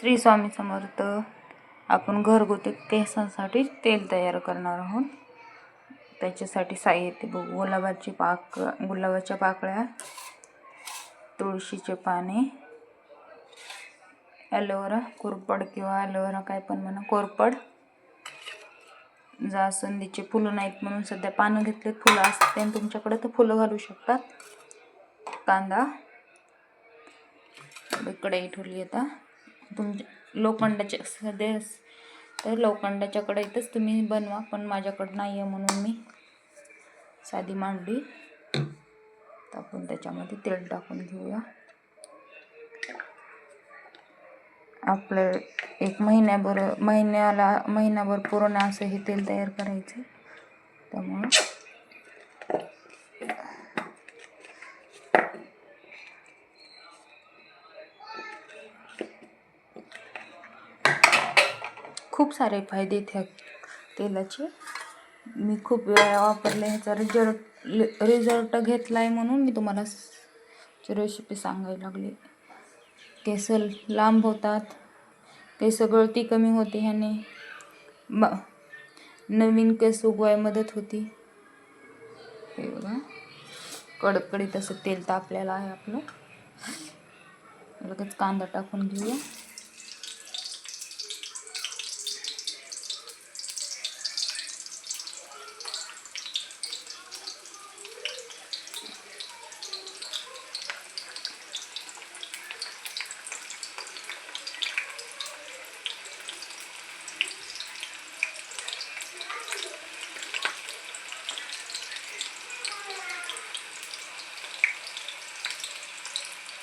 श्री स्वामी समर्थ. आपण घरगुती केसांसाठी तेल तयार करणार आहोत. त्याच्यासाठी साहित्य बघू. गुलाबाच्या पाकळ्या, तुळशीचे पाने, ॲलोवेरा कोरपड किंवा ॲलोवेरा काय पण म्हणा, कोरपड, जास्वंदीचे फुलं नाहीत म्हणून सध्या पानं घेतलेत, फुलं असते तुमच्याकडे तर फुलं घालू शकतात. कांदा, कढई ठेवली. आता तुमच्या लोखंडाच्या सध्या तर लोखंडाच्या कढईतच तुम्ही बनवा, पण माझ्याकडं नाही आहे म्हणून मी साधी मांडली. तर आपण त्याच्यामध्ये तेल टाकून घेऊया. आपलं एक महिन्याभर पूर्ण असं हे तेल तयार करायचं. त्यामुळं खूप सारे फायदे आहेत ह्या तेलाचे. मी खूप वेळा वापरले, ह्याचा रिझल्ट घेतला आहे म्हणून मी तुम्हाला रेसिपी सांगायला लागली. केस लांब होतात, केस गळती कमी होते ह्याने, नवीन केस उगवाय मदत होती. हे बघा, कडकडीत असं तेल तापलेलं आहे आपलं. लगेच कांदा टाकून घेऊया.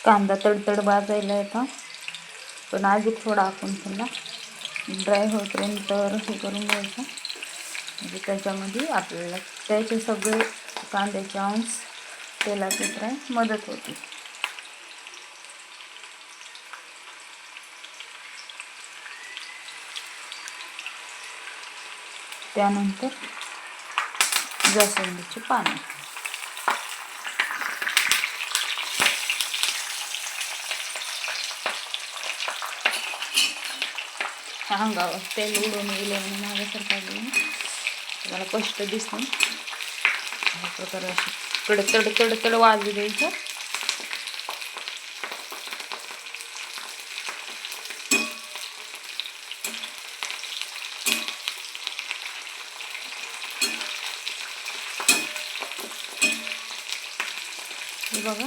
कांदा तडतड भाजायला येतो, पण अजून थोडा आपण त्याला ड्राय होईपर्यंत हे करून घ्यायचं. म्हणजे त्याच्यामध्ये आपल्याला त्याचे सगळे कांद्याचे अंश तेलात उतराय मदत होती. त्यानंतर जास्वंदीची पाने, अंगावर तेल उडून गेले आणि माझ्यासारखं मला कष्ट दिसतं. ह्या प्रकारे अशी तडतड वाजू द्यायचं. हे बघा,